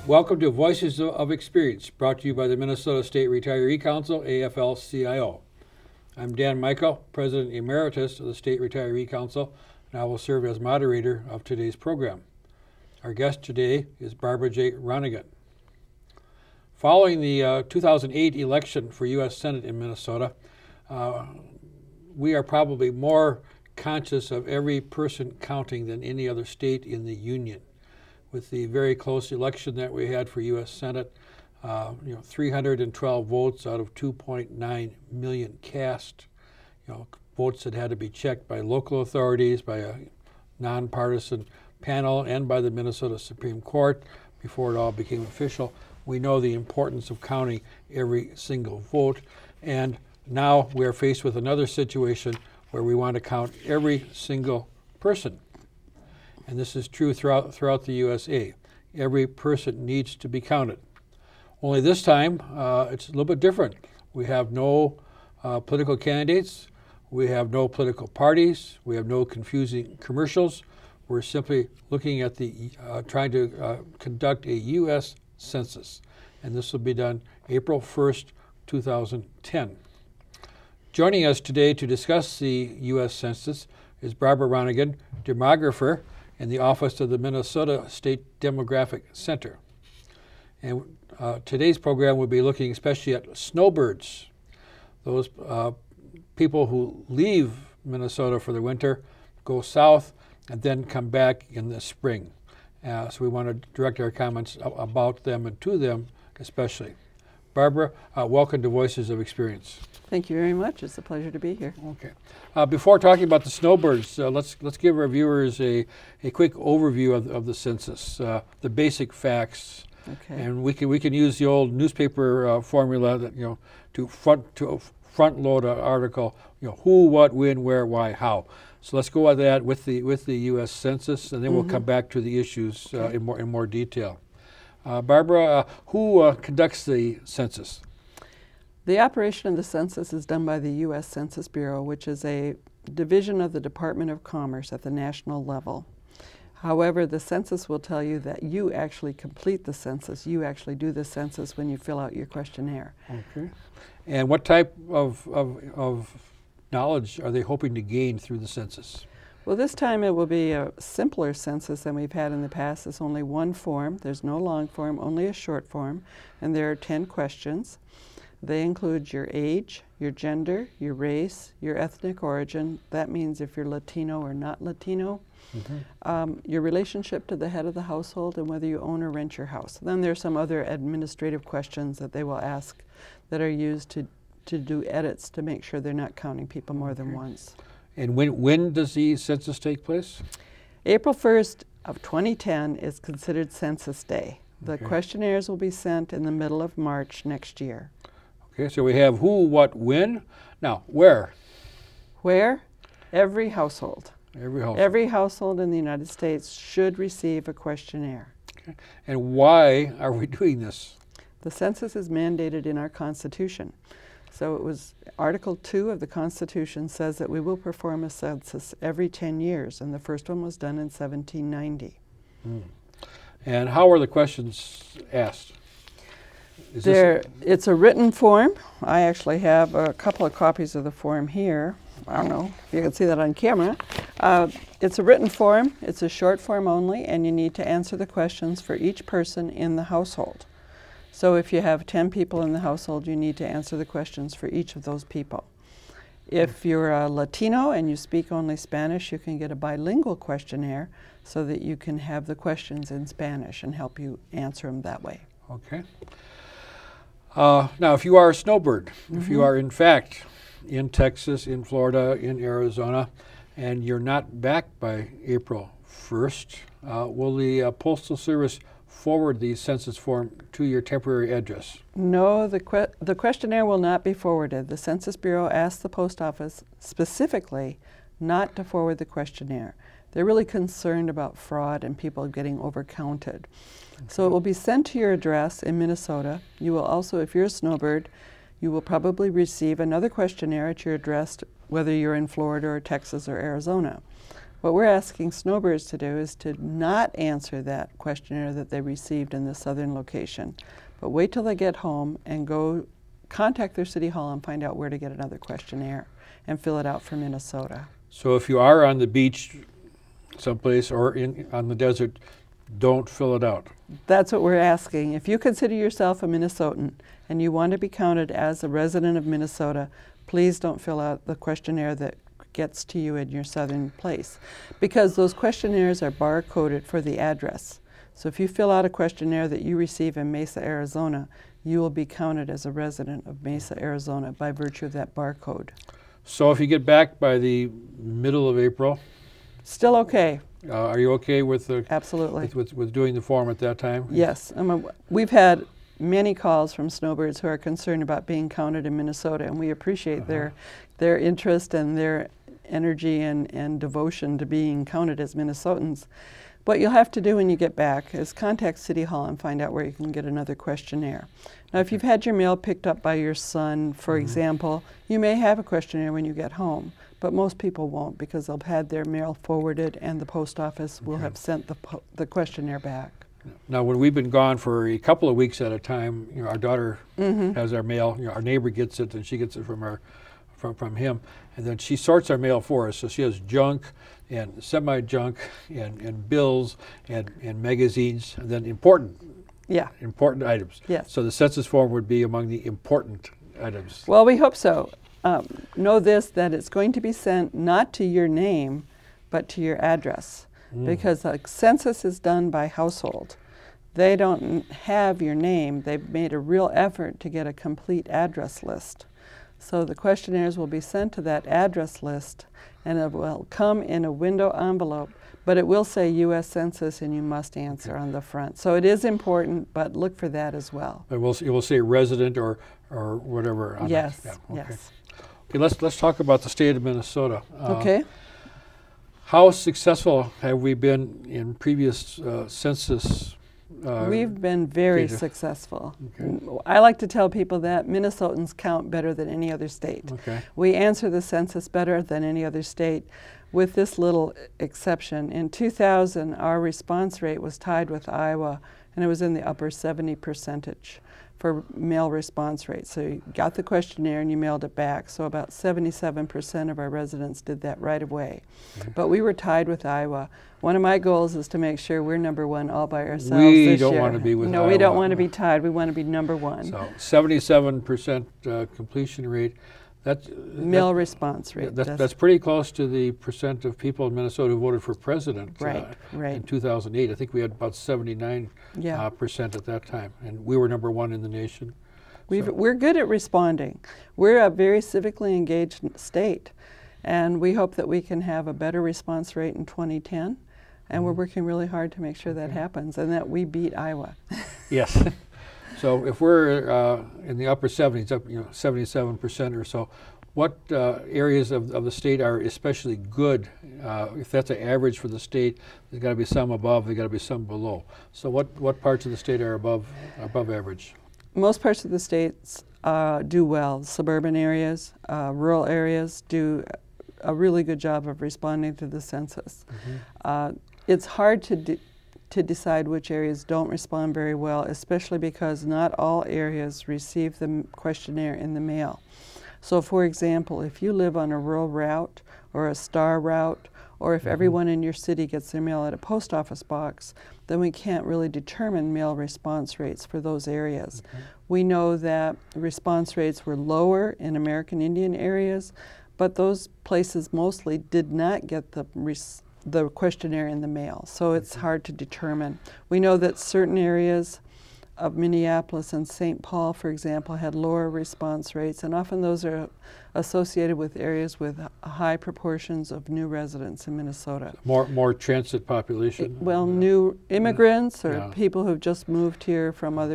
Welcome to Voices of Experience, brought to you by the Minnesota State Retiree Council, afl-cio. I'm Dan Mikel, President Emeritus of the State Retiree Council, and I will serve as moderator of today's program. Our guest today is Barbara J. Ronningen. Following the 2008 election for U.S. Senate in Minnesota, we are probably more conscious of every person counting than any other state in the union. With the very close election that we had for U.S. Senate, 312 votes out of 2.9 million cast, votes that had to be checked by local authorities, by a nonpartisan panel, and by the Minnesota Supreme Court before it all became official. We know the importance of counting every single vote, and now we're faced with another situation where we want to count every single person. And this is true throughout the USA. Every person needs to be counted. Only this time, it's a little bit different. We have no political candidates. We have no political parties. We have no confusing commercials. We're simply looking at trying to conduct a U.S. Census. And this will be done April 1st, 2010. Joining us today to discuss the U.S. Census is Barbara Ronningen, demographer in the Office of the Minnesota State Demographic Center. And today's program will be looking especially at snowbirds, those people who leave Minnesota for the winter, go south, and then come back in the spring. So we want to direct our comments about them and to them especially. Barbara, welcome to Voices of Experience. Thank you very much. It's a pleasure to be here. Okay. Before talking about the snowbirds, let's give our viewers a quick overview of the census, the basic facts, and we can use the old newspaper formula that to front load an article, who, what, when, where, why, how. So let's go with that with the U.S. Census, and then we'll come back to the issues in more detail. Barbara, who conducts the census? The operation of the census is done by the U.S. Census Bureau, which is a division of the Department of Commerce at the national level. However, the census will tell you that you actually complete the census. You actually do the census when you fill out your questionnaire. Okay. And what type of knowledge are they hoping to gain through the census? Well, this time it will be a simpler census than we've had in the past. It's only one form. There's no long form, only a short form, and there are 10 questions. They include your age, your gender, your race, your ethnic origin. That means if you're Latino or not Latino. Your relationship to the head of the household, and whether you own or rent your house. Then there's some other administrative questions that they will ask that are used to do edits to make sure they're not counting people more than once. And when does the census take place? April 1st of 2010 is considered Census Day. The questionnaires will be sent in the middle of March next year. Okay, so we have who, what, when. Now, where? Where? Every household. Every household. Every household in the United States should receive a questionnaire. Okay. And why are we doing this? The census is mandated in our Constitution. So it was Article 2 of the Constitution says that we will perform a census every 10 years, and the first one was done in 1790. And how are the questions asked? It's a written form. I actually have a couple of copies of the form here. I don't know if you can see that on camera. It's a written form. It's a short form only, and you need to answer the questions for each person in the household. So if you have 10 people in the household, you need to answer the questions for each of those people. If you're a Latino and you speak only Spanish, you can get a bilingual questionnaire so that you can have the questions in Spanish and help you answer them that way. Okay. Now, if you are a snowbird, if you are in fact in Texas, in Florida, in Arizona, and you're not back by April 1st, will the Postal Service forward the census form to your temporary address? No, the questionnaire will not be forwarded. The Census Bureau asked the post office specifically not to forward the questionnaire. They're really concerned about fraud and people getting overcounted. So it will be sent to your address in Minnesota. You will also, if you're a snowbird, you will probably receive another questionnaire at your address, whether you're in Florida or Texas or Arizona. What we're asking Snowbirds to do is to not answer that questionnaire that they received in the southern location, but wait till they get home and go contact their city hall and find out where to get another questionnaire and fill it out for Minnesota. So if you are on the beach someplace or on the desert, don't fill it out. That's what we're asking. If you consider yourself a Minnesotan and you want to be counted as a resident of Minnesota, please don't fill out the questionnaire that gets to you in your southern place, because those questionnaires are barcoded for the address. So if you fill out a questionnaire that you receive in Mesa, Arizona, you will be counted as a resident of Mesa, Arizona by virtue of that barcode. So if you get back by the middle of April, still okay. Are you okay with absolutely with doing the form at that time? Yes. We've had many calls from Snowbirds who are concerned about being counted in Minnesota, and we appreciate their interest and their energy and devotion to being counted as Minnesotans. What you'll have to do when you get back is contact City Hall and find out where you can get another questionnaire. Now, if you've had your mail picked up by your son, for example, you may have a questionnaire when you get home, but most people won't, because they'll have had their mail forwarded and the post office will have sent the questionnaire back. Now, when we've been gone for a couple of weeks at a time, our daughter has our mail. Our neighbor gets it, and she gets it from him, and then she sorts our mail for us. So she has junk and semi-junk and bills and magazines, and then important items. Yes. So the census form would be among the important items. Well, we hope so. Know this, that it's going to be sent not to your name, but to your address, because the census is done by household. They don't have your name. They've made a real effort to get a complete address list. So the questionnaires will be sent to that address list, and it will come in a window envelope, but it will say U.S. Census, and you must answer on the front. So it is important, but look for that as well. It will say resident or whatever on yes, that. Yeah, okay. Yes. Okay, let's talk about the state of Minnesota. Okay. How successful have we been in previous census? We've been very data. Successful. Okay. I like to tell people that Minnesotans count better than any other state. Okay. We answer the census better than any other state, with this little exception. In 2000, our response rate was tied with Iowa, and it was in the upper 70% for mail response rate. So you got the questionnaire and you mailed it back. So about 77% of our residents did that right away. But we were tied with Iowa. One of my goals is to make sure we're #1 all by ourselves this year. We don't want to be with Iowa. No, we don't want to be tied. We want to be #1. So 77% completion rate. Mail response rate. That's pretty close to the percent of people in Minnesota who voted for president in 2008. I think we had about 79% at that time, and we were #1 in the nation. We're good at responding. We're a very civically engaged state, and we hope that we can have a better response rate in 2010, and we're working really hard to make sure that happens and that we beat Iowa. Yes. So if we're in the upper 70s, 77% or so, what areas of the state are especially good? If that's an average for the state, there's got to be some above, there's got to be some below. So what parts of the state are above average? Most parts of the states do well. Suburban areas, rural areas do a really good job of responding to the census. It's hard to decide which areas don't respond very well, especially because not all areas receive the questionnaire in the mail. So for example, if you live on a rural route or a star route, or if everyone in your city gets their mail at a post office box, then we can't really determine mail response rates for those areas. We know that response rates were lower in American Indian areas, but those places mostly did not get the questionnaire in the mail, so it's hard to determine. We know that certain areas of Minneapolis and St. Paul, for example, had lower response rates, and often those are associated with areas with high proportions of new residents in Minnesota. More transit population? New immigrants or people who've just moved here from other